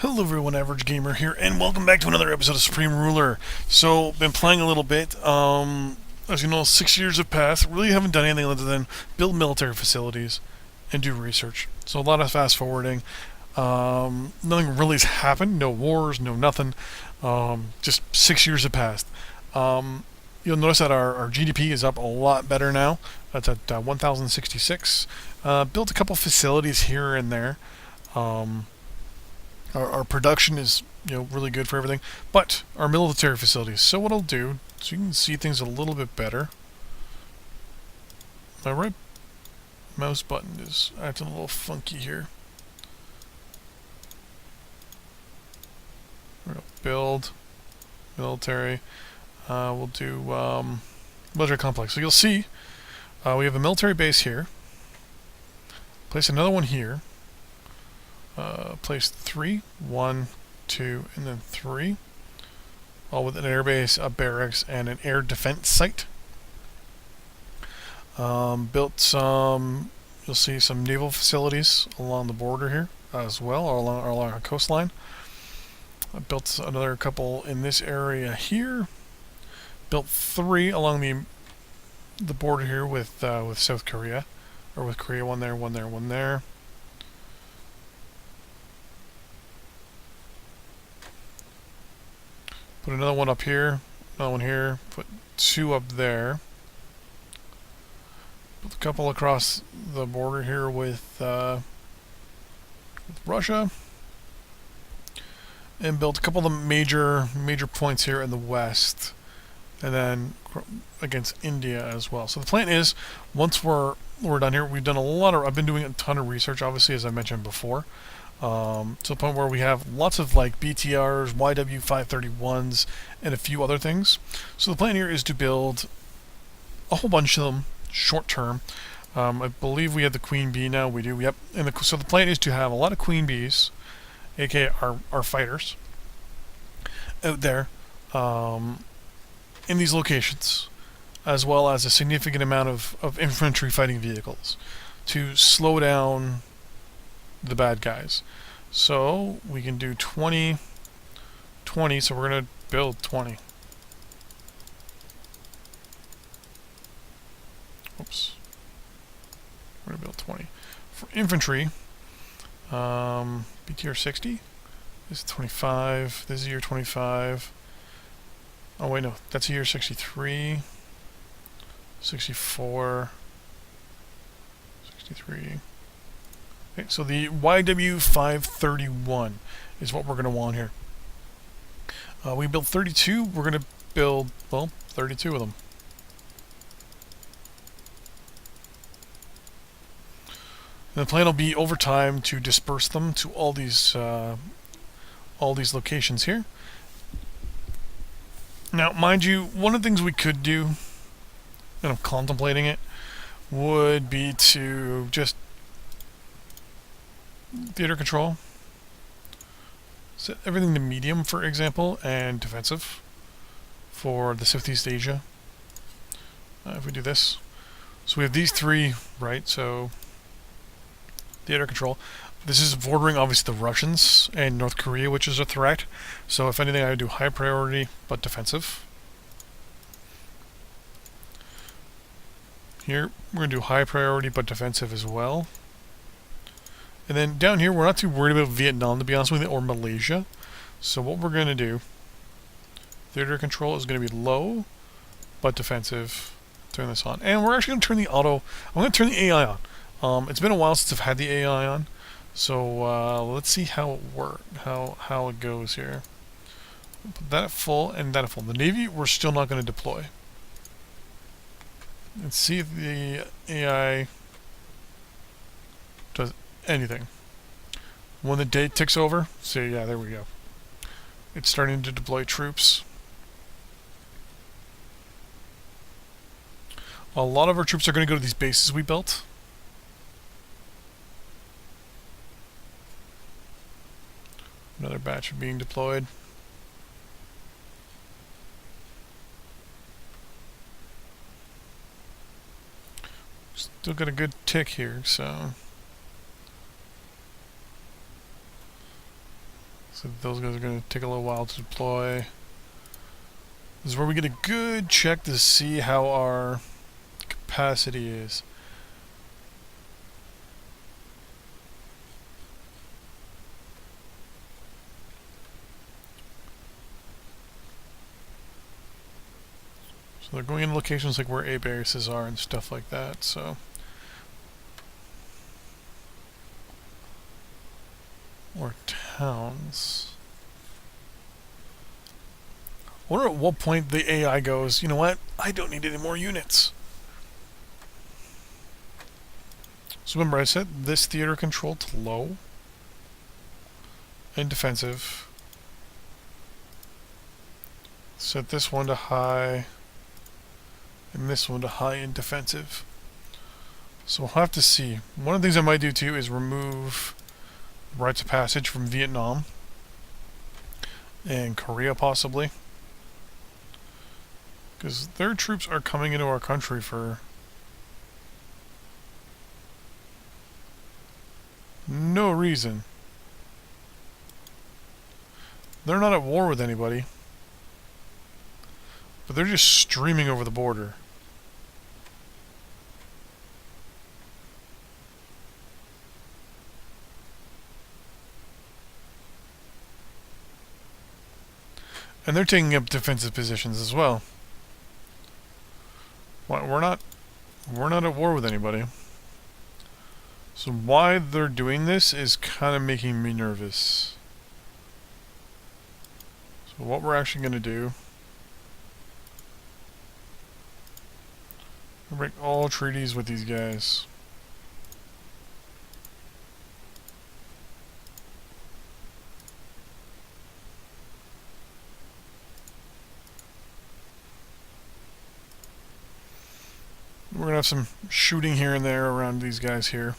Hello everyone, Average Gamer here, and welcome back to another episode of Supreme Ruler. So, been playing a little bit. As you know, 6 years have passed. Really haven't done anything other than build military facilities and do research. So a lot of fast forwarding. Nothing really has happened. No wars, no nothing. Just 6 years have passed. You'll notice that our GDP is up a lot better now. That's at 1,066. Built a couple facilities here and there. Um, our production is really good for everything, but our military facilities. So what I'll do, so you can see things a little bit better. My right mouse button is acting a little funky here. We're gonna build military. We'll do military complex. So you'll see we have a military base here. Place another one here. Place 3, 1, 2, and then 3. All with an airbase, a barracks, and an air defense site. Built some, you'll see some naval facilities along the border here as well, or along our coastline. I built another couple in this area here. Built 3 along the border here with South Korea, or with Korea. One there, one there, one there. Put another one up here, another one here, put 2 up there. Put a couple across the border here with Russia. And built a couple of the major points here in the west. And then against India as well. So the plan is, once we're done here, we've done I've been doing a ton of research, obviously, as I mentioned before. To the point where we have lots of like BTRs, YW531s, and a few other things. So the plan here is to build a whole bunch of them short term. I believe we have the Queen Bee now. We do. Yep. And so the plan is to have a lot of Queen Bees, aka our fighters, out there in these locations, as well as a significant amount of infantry fighting vehicles to slow down the bad guys. So we can do 20, so we're going to build 20. Oops. We're going to build 20. For infantry, BTR 60. This is 25. This is year 25. Oh wait, no. That's year 63. 64. 63. Okay, so the YW531 is what we're going to want here. We built 32. We're going to build, well, 32 of them. And the plan will be over time to disperse them to all these locations here. Now, mind you, one of the things we could do, and I'm contemplating it, would be to just theater control, set everything to medium, for example, and defensive for the Southeast Asia. If we do this, so we have these 3, right? So theater control. This is bordering obviously the Russians and North Korea, which is a threat. So if anything, I would do high priority but defensive. Here we're going to do high priority but defensive as well. And then down here, we're not too worried about Vietnam, to be honest with you, or Malaysia. So what we're going to do, theater control is going to be low, but defensive. Turn this on. And we're actually going to turn the auto, I'm going to turn the AI on. It's been a while since I've had the AI on. So let's see how it works, how it goes here. Put that at full and that at full. The Navy, we're still not going to deploy. Let's see if the AI does anything. When the date ticks over, so yeah, there we go. It's starting to deploy troops. A lot of our troops are going to go to these bases we built. Another batch being deployed. Still got a good tick here, so So those guys are going to take a little while to deploy. This is where we get a good check to see how our capacity is. So they're going in locations like where A bases are and stuff like that, so. Or towns. I wonder at what point the AI goes, you know what, I don't need any more units. So remember, I set this theater control to low and defensive. Set this one to high and this one to high and defensive. So we'll have to see. One of the things I might do too is remove rites of passage from Vietnam and Korea possibly, because their troops are coming into our country for no reason. They're not at war with anybody, but they're just streaming over the border. And they're taking up defensive positions as well. We're not at war with anybody. So why they're doing this is kind of making me nervous. So what we're actually going to do, we'll break all treaties with these guys. We're going to have some shooting here and there around these guys here.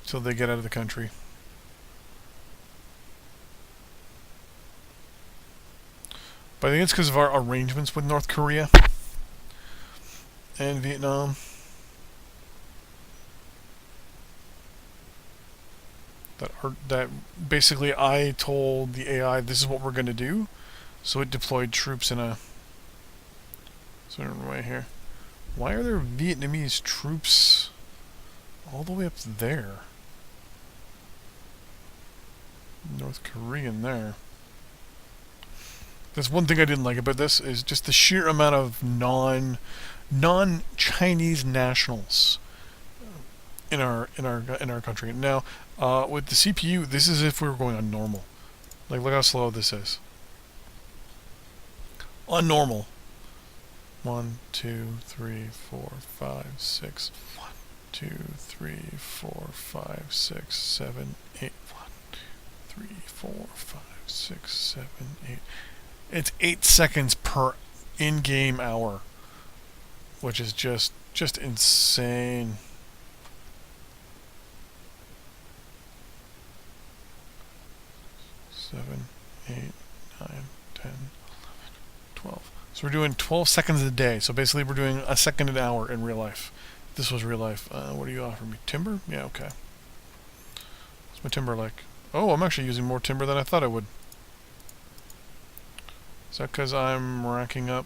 Until they get out of the country. But I think it's because of our arrangements with North Korea and Vietnam. That basically I told the AI this is what we're going to do. So it deployed troops in a certain way here. Why are there Vietnamese troops all the way up there? North Korean there. That's one thing I didn't like about this is just the sheer amount of non-Chinese nationals in our country. Now, with the CPU, this is if we were going on normal. Like, look how slow this is. On normal. 1, 2, 3, 4, 5, 6. 1, 2, 3, 4, 5, 6, 7, 8. 1, 2, 3, 4, 5, 6, 7, 8. It's 8 seconds per in-game hour, which is just insane. Seven, 8, 9, 10, 11, 12. So we're doing 12 seconds a day. So basically we're doing a second an hour in real life. This was real life. What do you offer me? Timber? Yeah, okay. What's my timber like? Oh, I'm actually using more timber than I thought I would. Is that because I'm racking up?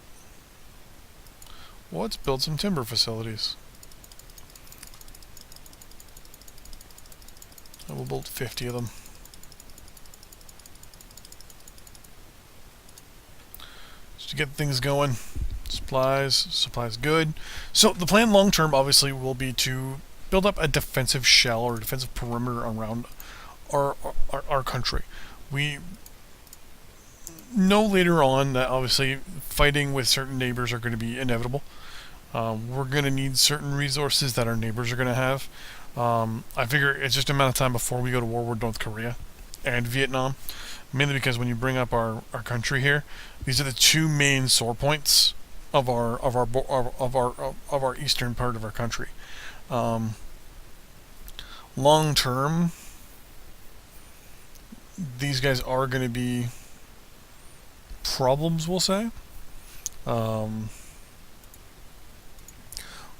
Well, let's build some timber facilities. I will build 50 of them. Just to get things going. Supplies good. So the plan long term obviously will be to build up a defensive shell or defensive perimeter around our country. We know later on that obviously fighting with certain neighbors are going to be inevitable. We're going to need certain resources that our neighbors are going to have. I figure it's just a matter of time before we go to war with North Korea and Vietnam. Mainly because when you bring up our country here, these are the two main sore points of our eastern part of our country. Long term, these guys are going to be problems, we'll say.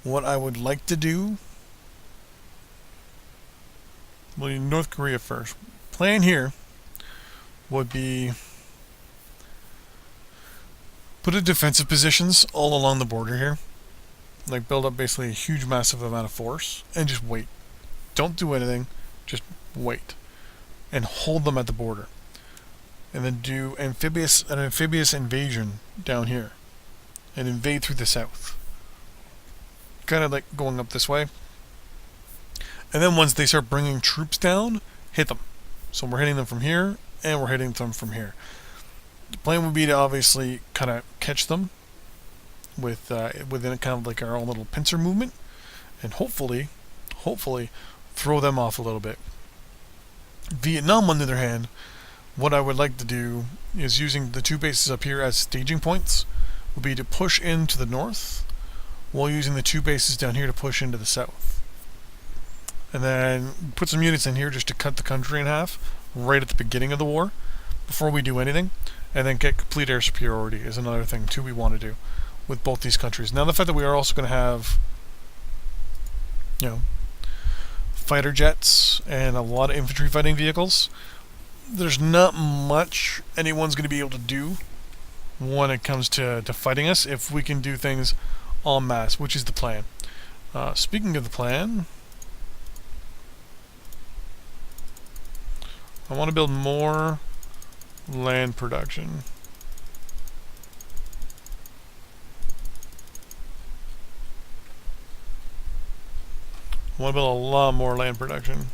What I would like to do we'll do North Korea first. Plan here would be put in defensive positions all along the border here. Like build up basically a huge massive amount of force and just wait. Don't do anything, just wait. And hold them at the border. And then do an amphibious invasion down here. And invade through the south. Kind of like going up this way. And then once they start bringing troops down, hit them. So we're hitting them from here, and we're hitting them from here. The plan would be to obviously kind of catch them with within kind of like our own little pincer movement, and hopefully throw them off a little bit. Vietnam, on the other hand, what I would like to do is using the two bases up here as staging points would be to push into the north while using the two bases down here to push into the south. And then put some units in here just to cut the country in half right at the beginning of the war before we do anything, and then get complete air superiority is another thing too we want to do with both these countries. Now the fact that we are also going to have, you know, fighter jets and a lot of infantry fighting vehicles, there's not much anyone's going to be able to do when it comes to fighting us if we can do things en masse, which is the plan. Speaking of the plan, I want to build more land production. I want to build a lot more land production.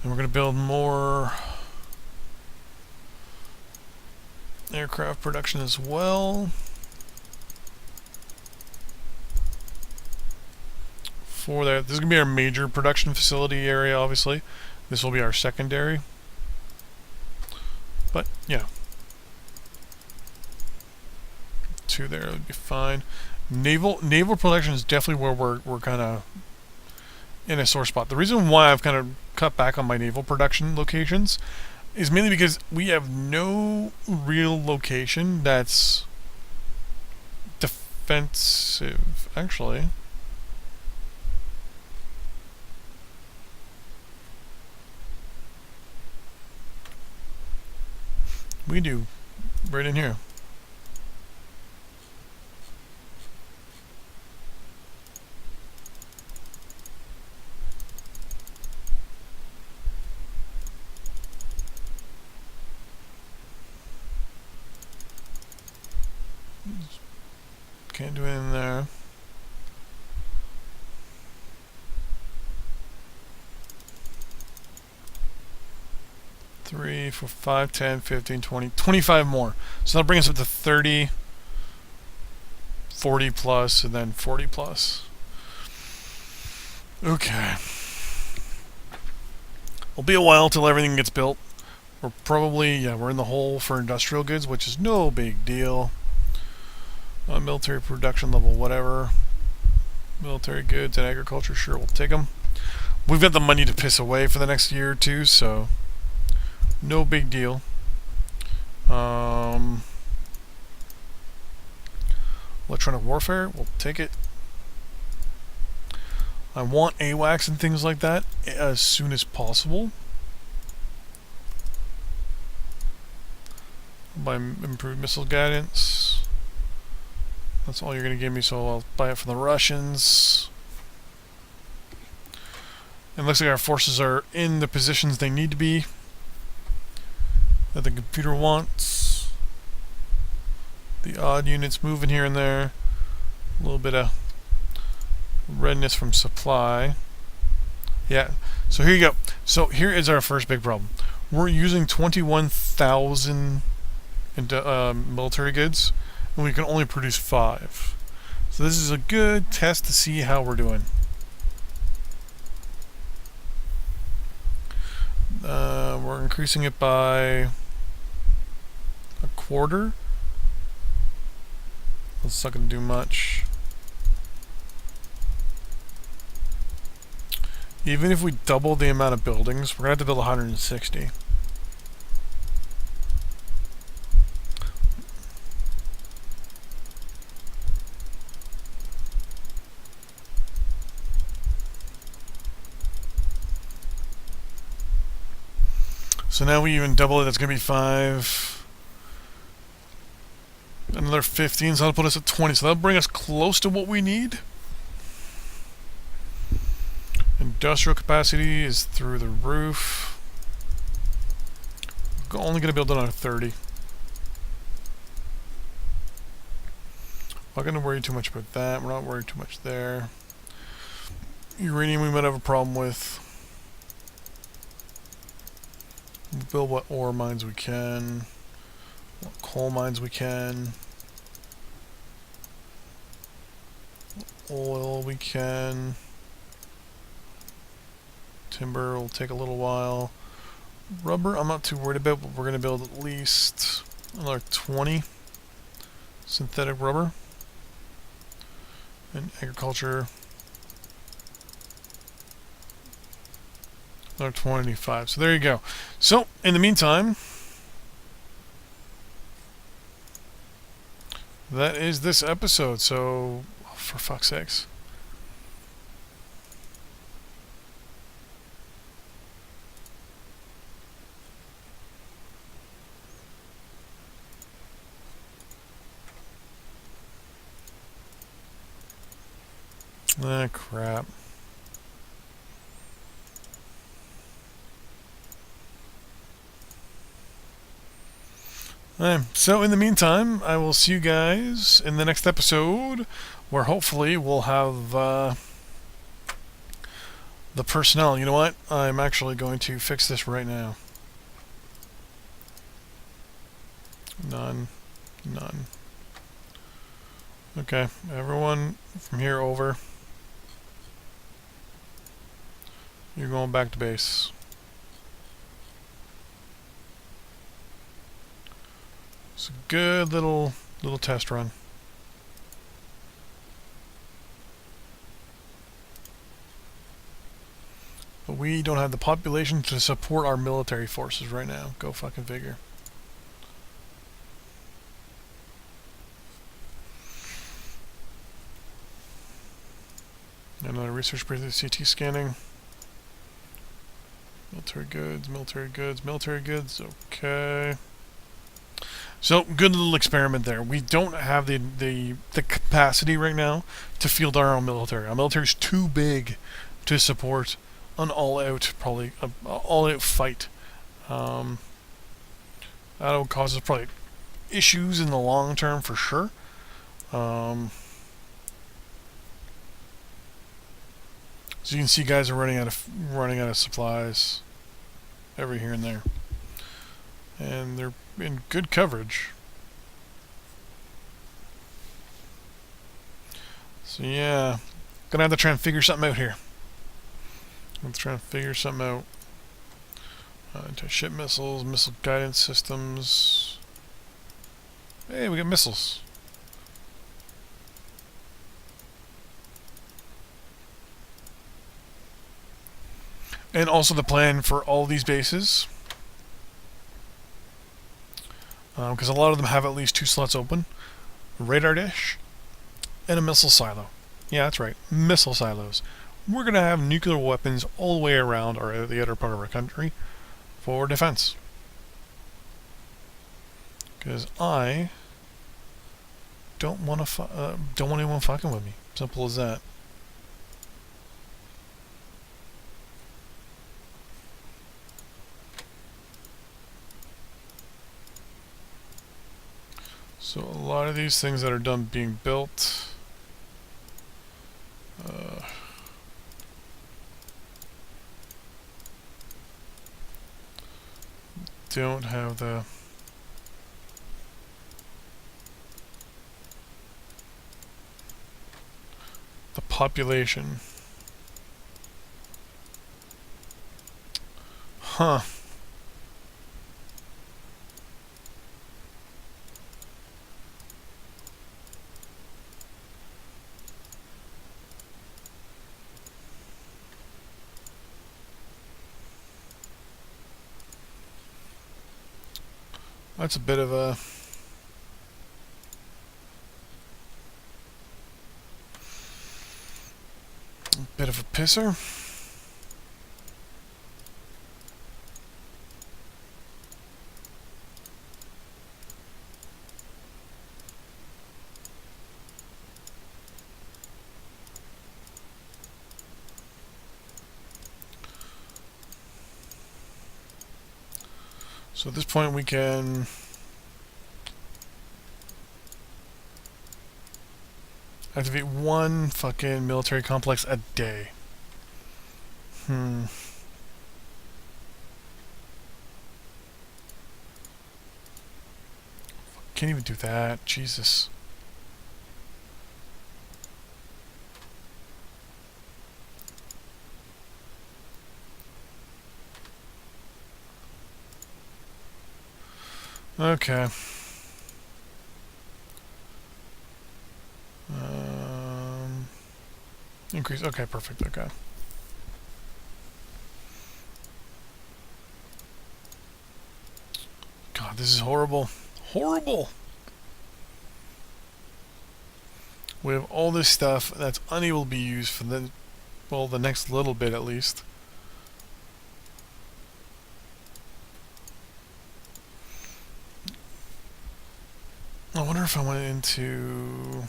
And we're going to build more aircraft production as well. For that, this is going to be our major production facility area, obviously. This will be our secondary. But, yeah. 2 there would be fine. Naval production is definitely where we're kind of in a sore spot. The reason why I've kind of cut back on my naval production locations is mainly because we have no real location that's defensive, actually. We do, right in here. Can't do anything there. Three, 4, 5, 10, 15, 20, 25 more. So that'll bring us up to 30, 40 plus, and then 40 plus. Okay. It'll be a while till everything gets built. We're probably, yeah, we're in the hole for industrial goods, which is no big deal. Military production level, whatever. Military goods and agriculture, sure, we'll take them. We've got the money to piss away for the next year or two, so no big deal. Electronic warfare, we'll take it. I want AWACS and things like that as soon as possible. Buy improved missile guidance. That's all you're going to give me, so I'll buy it from the Russians. It looks like our forces are in the positions they need to be, that the computer wants. The odd units moving here and there. A little bit of redness from supply. Yeah, so here you go. So here is our first big problem. We're using 21,000 military goods, and we can only produce 5. So this is a good test to see how we're doing. We're increasing it by a quarter. That's not going to do much. Even if we double the amount of buildings, we're going to have to build 160. So now we even double it. That's going to be 5. Another 15, so that'll put us at 20. So that'll bring us close to what we need. Industrial capacity is through the roof. We're only going to build another 30. Not going to worry too much about that. We're not worried too much there. Uranium we might have a problem with. We'll build what ore mines we can. What coal mines we can. Oil we can. Timber will take a little while. Rubber I'm not too worried about, but we're going to build at least another 20 synthetic rubber. And agriculture, another 25. So there you go. So in the meantime, that is this episode. So for fuck's sakes. Ah, crap. So in the meantime, I will see you guys in the next episode, where hopefully we'll have the personnel. You know what? I'm actually going to fix this right now. None. None. Okay, everyone from here over. You're going back to base. It's a good little test run. But we don't have the population to support our military forces right now. Go fucking figure. Another research breakthrough CT scanning. Military goods, military goods, military goods. Okay. So good little experiment there. We don't have the capacity right now to field our own military. Our military is too big to support an all-out, probably all-out fight. That would cause us probably issues in the long term for sure. So you can see guys are running out of supplies every here and there, and they're in good coverage. So yeah, gonna have to try and figure something out here. I'm trying to figure something out. Anti-ship missiles, missile guidance systems. Hey, we got missiles. And also the plan for all these bases, because a lot of them have at least 2 slots open: a radar dish and a missile silo. Yeah, that's right, missile silos. We're going to have nuclear weapons all the way around the outer part of our country for defense. Because I don't want anyone fucking with me. Simple as that. So a lot of these things that are done being built, don't have the population. Huh. That's a bit of a pisser. So at this point we can activate one fucking military complex a day. Can't even do that. Jesus. Okay. Increase. Okay, perfect. Okay. God, this is horrible. Horrible. We have all this stuff that's unable to be used for the, well, the next little bit at least. I wonder if I went into...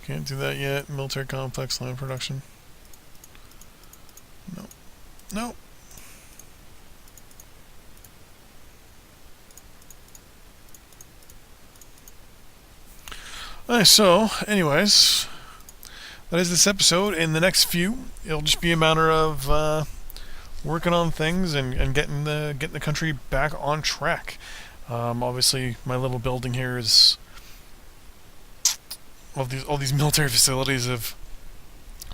Can't do that yet. Military complex, land production. No. No. Alright, so, anyways, that is this episode. In the next few, it'll just be a matter of working on things and getting the country back on track. Obviously, my little building here is all these military facilities have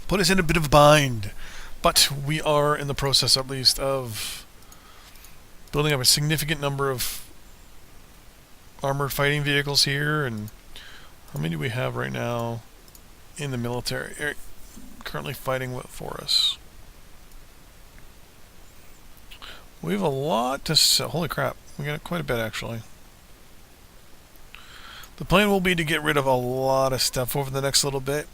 put us in a bit of a bind, but we are in the process, at least, of building up a significant number of armored fighting vehicles here. And how many do we have right now in the military currently fighting for us? We have a lot to sell. Holy crap, we got quite a bit actually. The plan will be to get rid of a lot of stuff over the next little bit.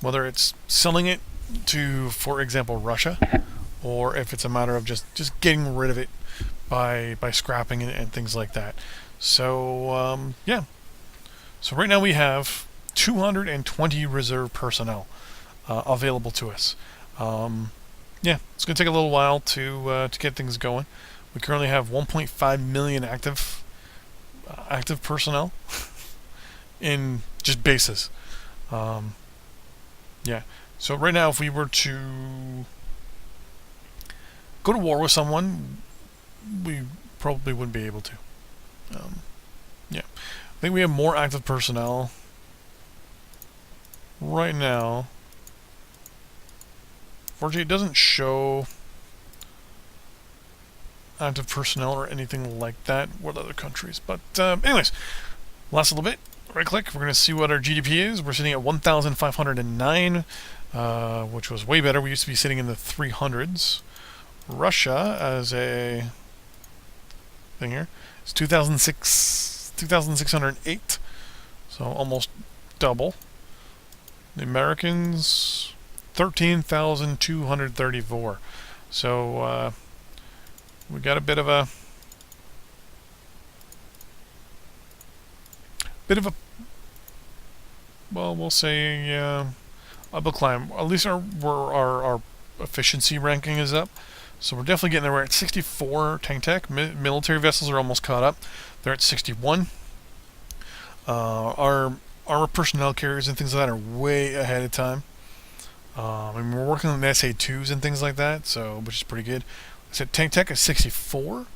Whether it's selling it to, for example, Russia, or if it's a matter of just getting rid of it by scrapping it and things like that. So, yeah. So right now we have 220 reserve personnel available to us. Yeah, it's going to take a little while to get things going. We currently have 1.5 million active personnel in just bases. Yeah. So right now, if we were to go to war with someone, we probably wouldn't be able to. Yeah. I think we have more active personnel right now. Fortunately, it doesn't show active personnel or anything like that with other countries. But anyways, last little bit. Right click. We're going to see what our GDP is. We're sitting at 1,509, which was way better. We used to be sitting in the 300s. Russia, as a thing here, is 2,608, so almost double. The Americans, 13,234. So we got a bit of a well, we'll say uphill climb. At least our efficiency ranking is up. So we're definitely getting there. We're at 64 tank tech. Military vessels are almost caught up. They're at 61. Our armor personnel carriers and things like that are way ahead of time. I mean, we're working on the SA-2s and things like that, so which is pretty good. I said tank tech is 64.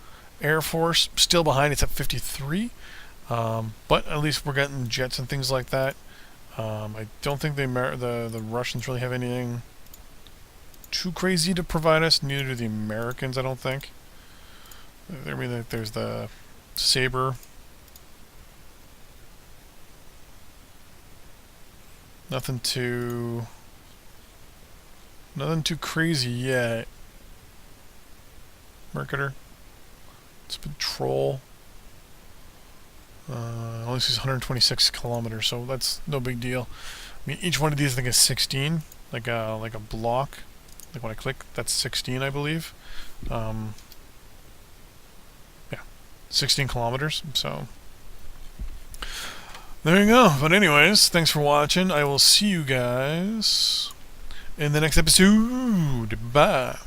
Air Force still behind. It's at 53. But at least we're getting jets and things like that. I don't think the Russians really have anything too crazy to provide us. Neither do the Americans, I don't think. I mean, there's the Sabre. Nothing too crazy yet. Mercator. It's Patrol. Only sees 126 kilometers, so that's no big deal. I mean, each one of these I think is 16, like a block. Like when I click, that's 16, I believe. Yeah. 16 kilometers. So there you go. But anyways, thanks for watching. I will see you guys in the next episode. Bye.